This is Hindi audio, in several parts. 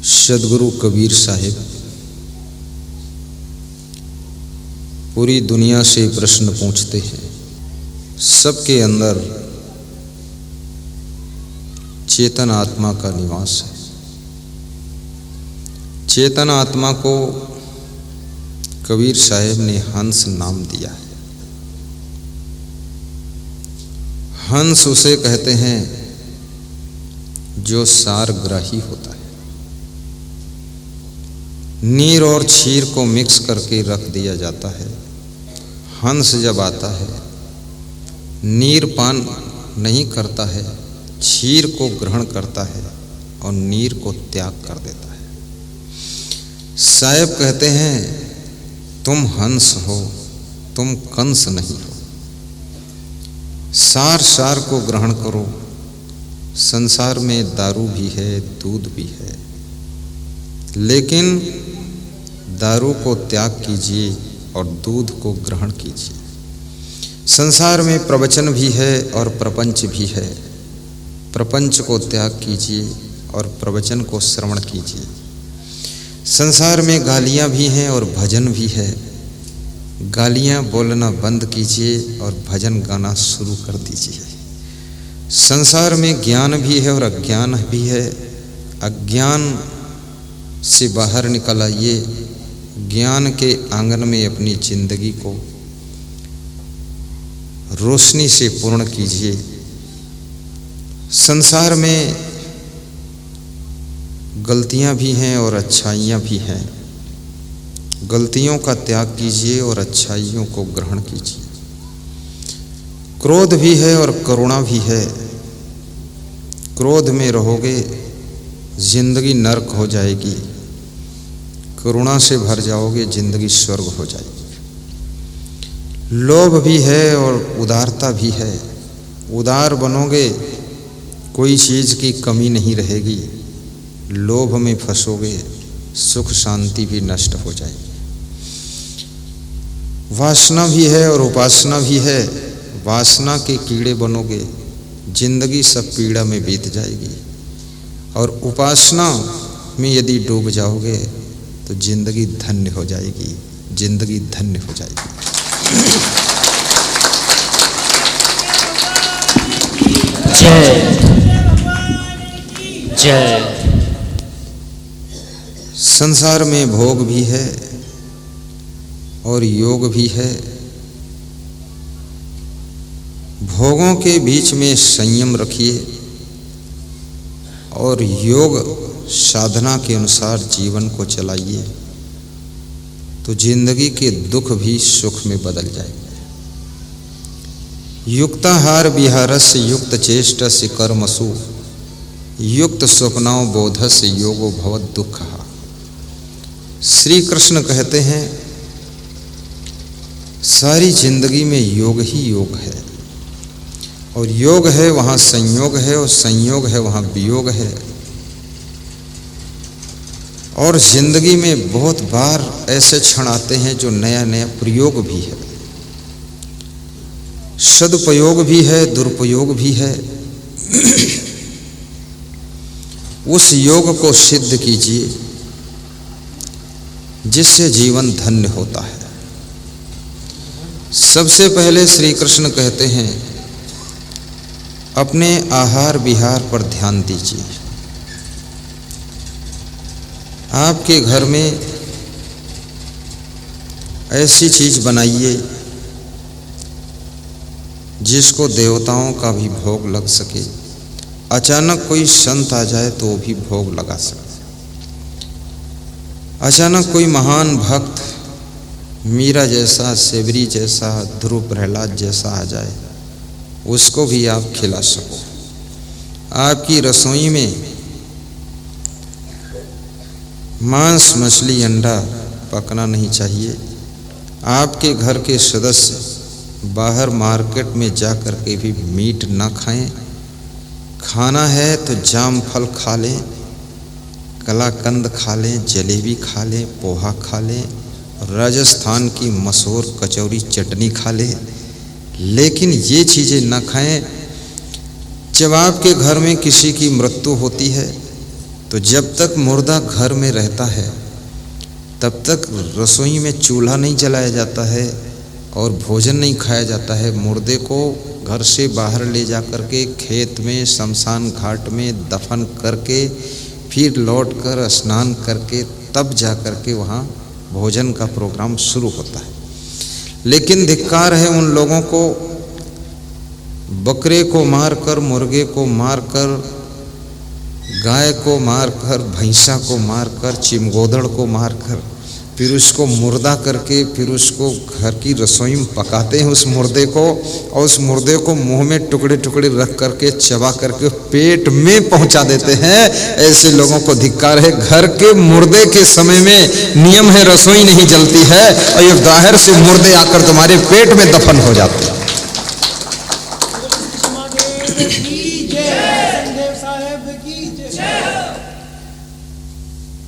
सदगुरु कबीर साहिब पूरी दुनिया से प्रश्न पूछते हैं। सबके अंदर चेतन आत्मा का निवास है। चेतन आत्मा को कबीर साहिब ने हंस नाम दिया है। हंस उसे कहते हैं जो सारग्राही होता है। नीर और क्षीर को मिक्स करके रख दिया जाता है। हंस जब आता है नीर पान नहीं करता है, क्षीर को ग्रहण करता है और नीर को त्याग कर देता है। साहिब कहते हैं तुम हंस हो, तुम कंस नहीं हो। सार सार को ग्रहण करो। संसार में दारू भी है, दूध भी है, लेकिन दारू को त्याग कीजिए और दूध को ग्रहण कीजिए। संसार में प्रवचन भी है और प्रपंच भी है। प्रपंच को त्याग कीजिए और प्रवचन को श्रवण कीजिए। संसार में गालियाँ भी हैं और भजन भी है। गालियाँ बोलना बंद कीजिए और भजन गाना शुरू कर दीजिए। संसार में ज्ञान भी है और अज्ञान भी है। अज्ञान से बाहर निकल आइए। ज्ञान के आंगन में अपनी जिंदगी को रोशनी से पूर्ण कीजिए। संसार में गलतियां भी हैं और अच्छाइयां भी हैं। गलतियों का त्याग कीजिए और अच्छाइयों को ग्रहण कीजिए। क्रोध भी है और करुणा भी है। क्रोध में रहोगे जिंदगी नरक हो जाएगी। करुणा से भर जाओगे जिंदगी स्वर्ग हो जाएगी। लोभ भी है और उदारता भी है। उदार बनोगे कोई चीज़ की कमी नहीं रहेगी। लोभ में फंसोगे सुख शांति भी नष्ट हो जाएगी। वासना भी है और उपासना भी है। वासना के कीड़े बनोगे जिंदगी सब पीड़ा में बीत जाएगी। और उपासना में यदि डूब जाओगे तो जिंदगी धन्य हो जाएगी। जिंदगी धन्य हो जाएगी। जय जय। संसार में भोग भी है और योग भी है। भोगों के बीच में संयम रखिए और योग साधना के अनुसार जीवन को चलाइए तो जिंदगी के दुख भी सुख में बदल जाएंगे। युक्ताहार विहारस्य युक्त चेष्टस्य कर्मसु युक्त स्वप्नाओ बोधस्य योगो भवत दुःखः। श्री कृष्ण कहते हैं सारी जिंदगी में योग ही योग है। और योग है वहाँ संयोग है और संयोग है वहाँ वियोग है। और जिंदगी में बहुत बार ऐसे क्षण आते हैं जो नया नया प्रयोग भी है, सदुपयोग भी है, दुरुपयोग भी है। उस योग को सिद्ध कीजिए जिससे जीवन धन्य होता है। सबसे पहले श्री कृष्ण कहते हैं अपने आहार विहार पर ध्यान दीजिए। आपके घर में ऐसी चीज बनाइए जिसको देवताओं का भी भोग लग सके। अचानक कोई संत आ जाए तो वो भी भोग लगा सके। अचानक कोई महान भक्त मीरा जैसा, सेवरी जैसा, ध्रुव प्रहलाद जैसा आ जाए, उसको भी आप खिला सको। आपकी रसोई में मांस, मछली, अंडा पकना नहीं चाहिए। आपके घर के सदस्य बाहर मार्केट में जा कर के भी मीट ना खाएं। खाना है तो जाम फल खा लें, कलाकंद खा लें, जलेबी खा लें, पोहा खा लें, राजस्थान की मशहूर कचौरी चटनी खा लें, लेकिन ये चीज़ें ना खाएं। जब आपके घर में किसी की मृत्यु होती है तो जब तक मुर्दा घर में रहता है तब तक रसोई में चूल्हा नहीं जलाया जाता है और भोजन नहीं खाया जाता है। मुर्दे को घर से बाहर ले जा कर के खेत में शमशान घाट में दफन करके फिर लौट कर स्नान करके तब जा कर के वहाँ भोजन का प्रोग्राम शुरू होता है। लेकिन धिक्कार है उन लोगों को, बकरे को मारकर, मुर्गे को मारकर, गाय को मारकर, भैंसा को मारकर, चिमगोदड़ को मारकर, फिर उसको मुर्दा करके फिर उसको घर की रसोई में पकाते हैं उस मुर्दे को, और उस मुर्दे को मुंह में टुकड़े टुकड़े रख करके चबा करके पेट में पहुंचा देते हैं। ऐसे लोगों को धिक्कार है। घर के मुर्दे के समय में नियम है रसोई नहीं जलती है, और ये बाहर से मुर्दे आकर तुम्हारे पेट में दफन हो जाते हैं।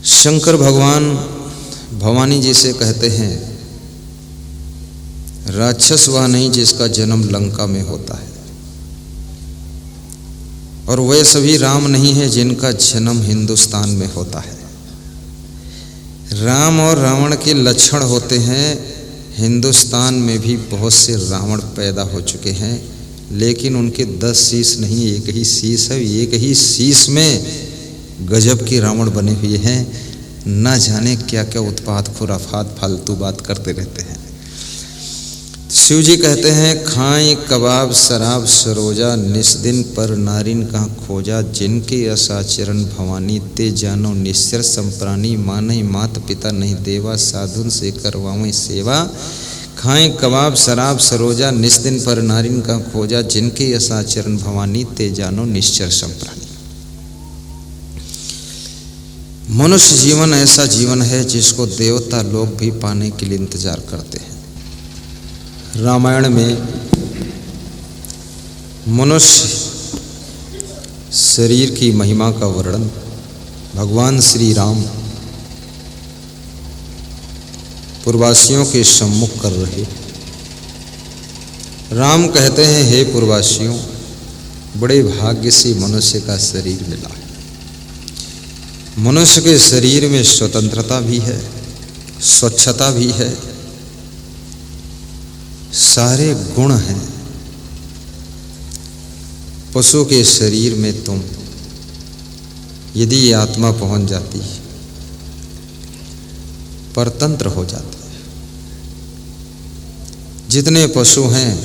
शंकर भगवान भवानी जी से कहते हैं, राक्षस वह नहीं जिसका जन्म लंका में होता है, और वे सभी राम नहीं है जिनका जन्म हिंदुस्तान में होता है। राम और रावण के लक्षण होते हैं। हिंदुस्तान में भी बहुत से रावण पैदा हो चुके हैं, लेकिन उनके 10 शीश नहीं, एक ही शीश है। एक ही शीश में गजब के रावण बने हुए हैं। न जाने क्या क्या उत्पात खुराफात फालतू बात करते रहते हैं। शिव जी कहते हैं, खाएं कबाब शराब सरोजा, निस्दिन पर नारिन कहाँ खोजा, जिनके असाचरण भवानी, ते जानो निश्चर संप्राणी, माने मात पिता नहीं देवा, साधुन से करवावें सेवा। खाएं कबाब शराब सरोजा, निस्दिन पर नारिन कहाँ खोजा, जिनके असाचरण भवानी, ते जानो निश्चर संप्राणी। मनुष्य जीवन ऐसा जीवन है जिसको देवता लोग भी पाने के लिए इंतजार करते हैं। रामायण में मनुष्य शरीर की महिमा का वर्णन भगवान श्री राम पूर्ववासियों के सम्मुख कर रहे। राम कहते हैं, हे पूर्ववासियों, बड़े भाग्य से मनुष्य का शरीर मिला है। मनुष्य के शरीर में स्वतंत्रता भी है, स्वच्छता भी है, सारे गुण हैं। पशु के शरीर में तुम यदि ये आत्मा पहुंच जाती है, परतंत्र हो जाती है। जितने पशु हैं,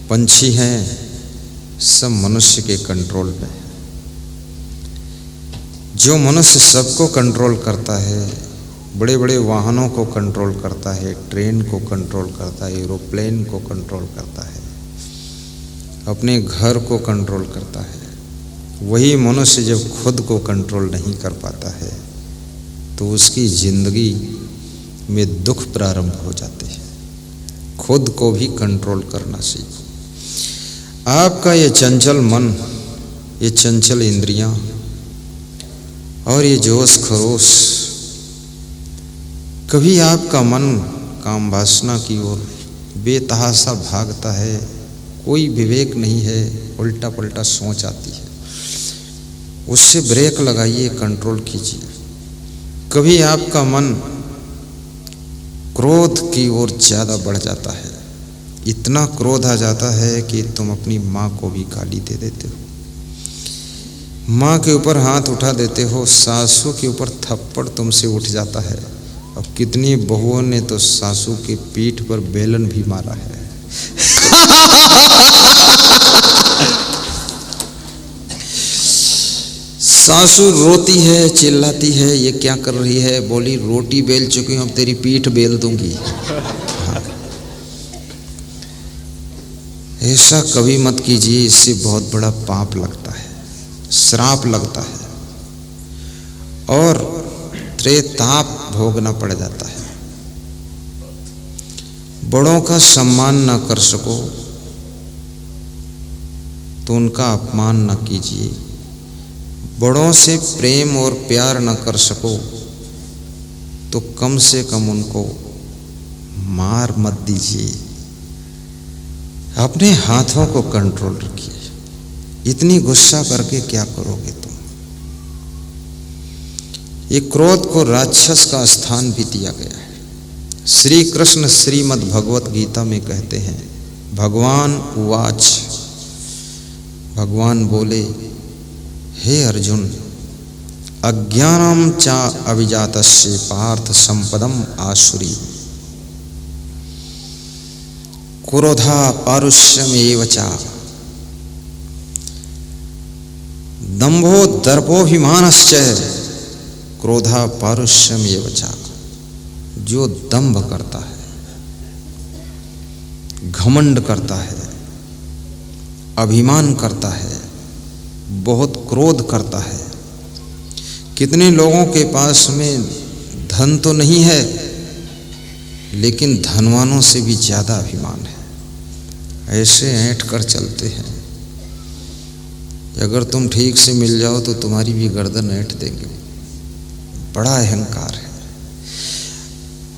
पंछी हैं, सब मनुष्य के कंट्रोल में है। जो मनुष्य सबको कंट्रोल करता है, बड़े बड़े वाहनों को कंट्रोल करता है, ट्रेन को कंट्रोल करता है, एरोप्लेन को कंट्रोल करता है, अपने घर को कंट्रोल करता है, वही मनुष्य जब खुद को कंट्रोल नहीं कर पाता है तो उसकी जिंदगी में दुख प्रारंभ हो जाते हैं। खुद को भी कंट्रोल करना सीखो। आपका ये चंचल मन, ये चंचल इंद्रियां और ये जोश खरोश, कभी आपका मन काम वासना की ओर बेतहाशा भागता है, कोई विवेक नहीं है, उल्टा पल्टा सोच आती है, उससे ब्रेक लगाइए, कंट्रोल कीजिए। कभी आपका मन क्रोध की ओर ज़्यादा बढ़ जाता है, इतना क्रोध आ जाता है कि तुम अपनी माँ को भी गाली दे देते हो, माँ के ऊपर हाथ उठा देते हो, सासू के ऊपर थप्पड़ तुमसे उठ जाता है। अब कितनी बहुओं ने तो सासू के पीठ पर बेलन भी मारा है। सासू रोती है, चिल्लाती है, ये क्या कर रही है? बोली, रोटी बेल चुकी हूं, अब तेरी पीठ बेल दूंगी। ऐसा कभी मत कीजिए, इससे बहुत बड़ा पाप लगता है, श्राप लगता है और त्रेताप भोगना पड़ जाता है। बड़ों का सम्मान न कर सको तो उनका अपमान न कीजिए, बड़ों से प्रेम और प्यार न कर सको तो कम से कम उनको मार मत दीजिए। अपने हाथों को कंट्रोल रखिए। इतनी गुस्सा करके क्या करोगे तुम? ये क्रोध को राक्षस का स्थान भी दिया गया है। श्री कृष्ण श्रीमद् भगवत गीता में कहते हैं, भगवान उवाच, भगवान बोले, हे अर्जुन, अज्ञानम चा अभिजातस्य पार्थ संपदम आसुरी क्रोधा पारुष्यमेव च दंभो दर्पोभिमानश्च क्रोधा पारुष्यमेव च। जो दंभ करता है, घमंड करता है, अभिमान करता है, बहुत क्रोध करता है। कितने लोगों के पास में धन तो नहीं है, लेकिन धनवानों से भी ज़्यादा अभिमान है। ऐसे ऐंठ कर चलते हैं, अगर तुम ठीक से मिल जाओ तो तुम्हारी भी गर्दन ऐंठ देंगे। बड़ा अहंकार है।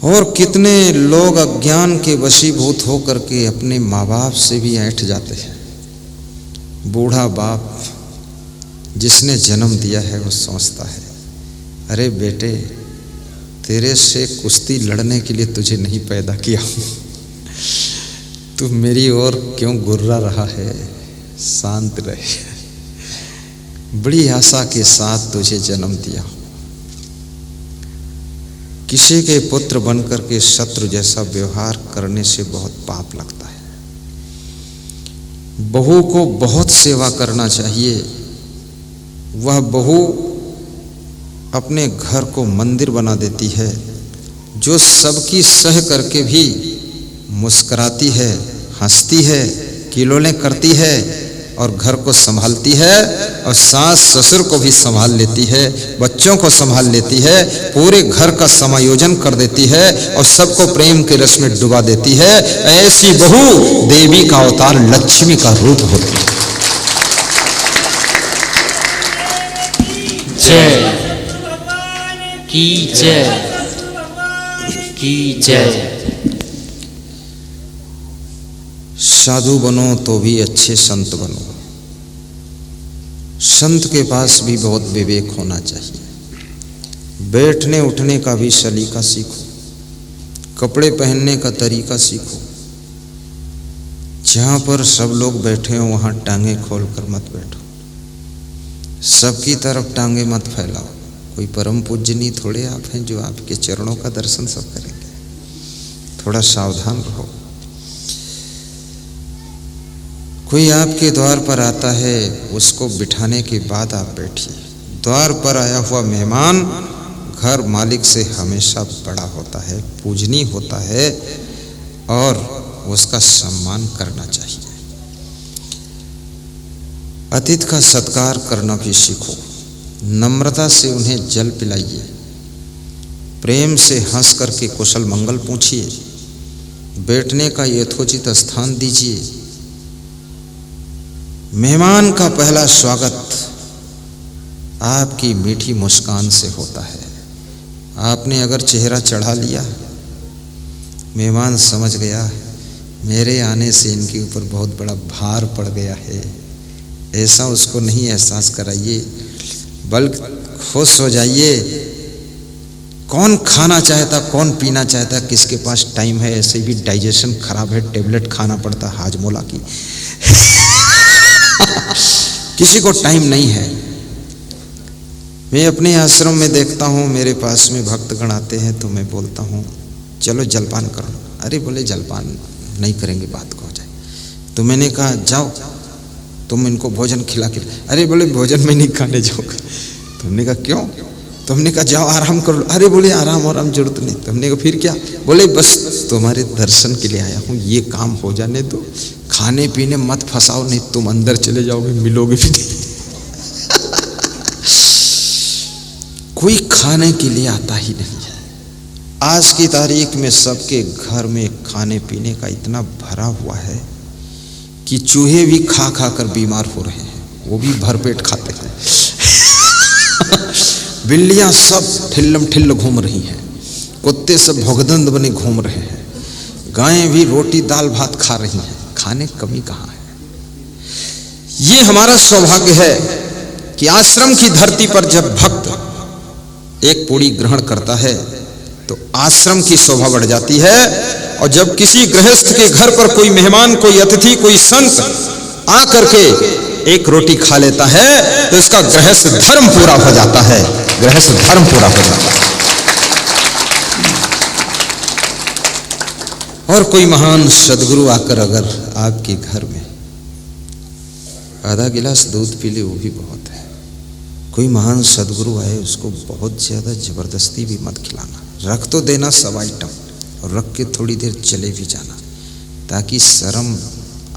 और कितने लोग अज्ञान के वशीभूत होकर के अपने माँ बाप से भी ऐंठ जाते हैं। बूढ़ा बाप जिसने जन्म दिया है वो सोचता है, अरे बेटे, तेरे से कुश्ती लड़ने के लिए तुझे नहीं पैदा किया हूँ, तू मेरी ओर क्यों गुर्रा रहा है, शांत रहे। बड़ी आशा के साथ तुझे जन्म दिया। किसी के पुत्र बनकर के शत्रु जैसा व्यवहार करने से बहुत पाप लगता है। बहू को बहुत सेवा करना चाहिए। वह बहू अपने घर को मंदिर बना देती है, जो सबकी सह करके भी मुस्कुराती है, हंसती है, किलोलें करती है और घर को संभालती है, और सास ससुर को भी संभाल लेती है, बच्चों को संभाल लेती है, पूरे घर का समायोजन कर देती है और सबको प्रेम के रस में डुबा देती है। ऐसी बहू देवी का अवतार, लक्ष्मी का रूप होती है। जय की जय की जय। साधु बनो तो भी अच्छे संत बनो। संत के पास भी बहुत विवेक होना चाहिए। बैठने उठने का भी सलीका सीखो, कपड़े पहनने का तरीका सीखो। जहाँ पर सब लोग बैठे हो वहाँ टांगे खोल कर मत बैठो, सबकी तरफ टांगे मत फैलाओ। कोई परम पूजनी थोड़े आप हैं जो आपके चरणों का दर्शन सब करेंगे। थोड़ा सावधान रहो। कोई आपके द्वार पर आता है, उसको बिठाने के बाद आप बैठिए। द्वार पर आया हुआ मेहमान घर मालिक से हमेशा बड़ा होता है, पूजनीय होता है और उसका सम्मान करना चाहिए। अतिथि का सत्कार करना भी सीखो। नम्रता से उन्हें जल पिलाइए, प्रेम से हंस करके कुशल मंगल पूछिए, बैठने का यथोचित स्थान दीजिए। मेहमान का पहला स्वागत आपकी मीठी मुस्कान से होता है। आपने अगर चेहरा चढ़ा लिया, मेहमान समझ गया मेरे आने से इनके ऊपर बहुत बड़ा भार पड़ गया है, ऐसा उसको नहीं एहसास कराइए, बल्कि खुश हो जाइए। कौन खाना चाहता, कौन पीना चाहता, किसके पास टाइम है। ऐसे भी डाइजेशन खराब है, टेबलेट खाना पड़ता हाजमोला की। किसी को टाइम नहीं है। मैं अपने आश्रम में देखता हूँ, मेरे पास में भक्तगण आते हैं तो मैं बोलता हूँ चलो जलपान करो। अरे बोले जलपान नहीं करेंगे, बात को हो जाए। तो मैंने कहा जाओ तुम इनको भोजन खिला के। अरे बोले भोजन में नहीं खाने जाओगे। तो हमने कहा क्यों? तो हमने कहा जाओ आराम कर लो। अरे बोले आराम जरूरत नहीं। तो हमने कहा फिर क्या? बोले बस तुम्हारे दर्शन के लिए आया हूँ, ये काम हो जाने दो, खाने पीने मत फंसाओ, नहीं तुम अंदर चले जाओगे, मिलोगे भी नहीं। कोई खाने के लिए आता ही नहीं है। आज की तारीख में सबके घर में खाने पीने का इतना भरा हुआ है कि चूहे भी खा खा कर बीमार हो रहे हैं, वो भी भरपेट खाते हैं। बिल्लियां सब ठिल्लम ठिल्ल घूम रही हैं, कुत्ते सब भोगदंड बने घूम रहे हैं, गायें भी रोटी दाल भात खा रही हैं। खाने कमी कहाँ है? ये हमारा सौभाग्य है कि आश्रम की धरती पर जब भक्त एक पूड़ी ग्रहण करता है तो आश्रम की शोभा बढ़ जाती है। और जब किसी गृहस्थ के घर पर कोई मेहमान, कोई अतिथि, कोई संत आ करके एक रोटी खा लेता है तो इसका गृहस्थ धर्म पूरा हो जाता है, गृहस्थ धर्म पूरा हो जाता है। और कोई महान सदगुरु आकर अगर आपके घर में आधा गिलास दूध पी ले वो भी बहुत है। कोई महान सदगुरु आए उसको बहुत ज़्यादा ज़बरदस्ती भी मत खिलाना, रख तो देना सब आइटम और रख के थोड़ी देर चले भी जाना, ताकि शर्म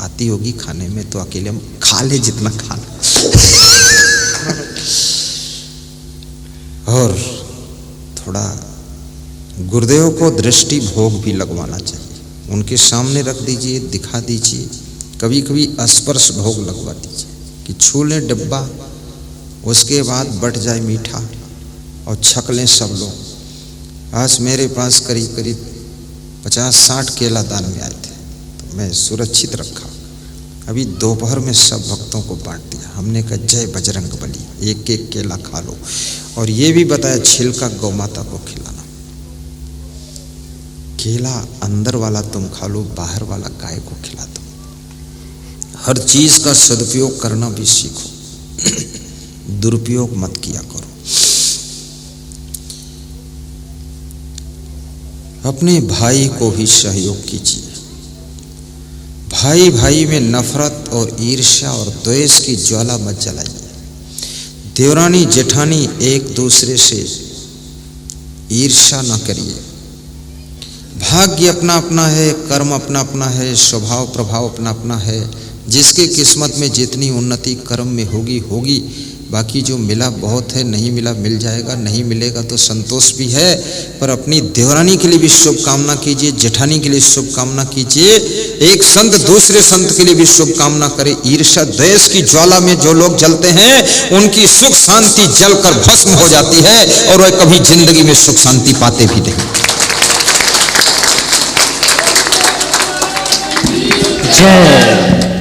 आती होगी खाने में तो अकेले हम खा ले जितना खाना। और थोड़ा गुरुदेव को दृष्टि भोग भी लगवाना चाहिए, उनके सामने रख दीजिए, दिखा दीजिए, कभी कभी स्पर्श भोग लगवा दीजिए कि छू लें डब्बा, उसके बाद बट जाए मीठा और छक लें सब लोग। आज मेरे पास करीब करीब 50-60 केला दान में आए थे तो मैं सुरक्षित रखा। अभी दोपहर में सब भक्तों को बांट दिया। हमने कहा जय बजरंग बली, एक एक केला खा लो। और ये भी बताया छिलका गौ माता को खिलाना। केला अंदर वाला तुम खा लो, बाहर वाला गाय को खिला दो। हर चीज का सदुपयोग करना भी सीखो, दुरुपयोग मत किया करो। अपने भाई को भी सहयोग कीजिए। भाई भाई में नफरत और ईर्ष्या और द्वेष की ज्वाला मत जलाइए। देवरानी जेठानी एक दूसरे से ईर्ष्या न करिए। भाग्य अपना अपना है, कर्म अपना अपना है, स्वभाव प्रभाव अपना अपना है। जिसके किस्मत में जितनी उन्नति कर्म में होगी होगी, बाकी जो मिला बहुत है, नहीं मिला मिल जाएगा, नहीं मिलेगा तो संतोष भी है। पर अपनी देवरानी के लिए भी शुभकामना कीजिए, जेठानी के लिए शुभकामना कीजिए। एक संत दूसरे संत के लिए भी शुभकामना करे। ईर्ष्या द्वेष की ज्वाला में जो लोग जलते हैं उनकी सुख शांति जलकर भस्म हो जाती है और वह कभी जिंदगी में सुख शांति पाते भी नहीं। जय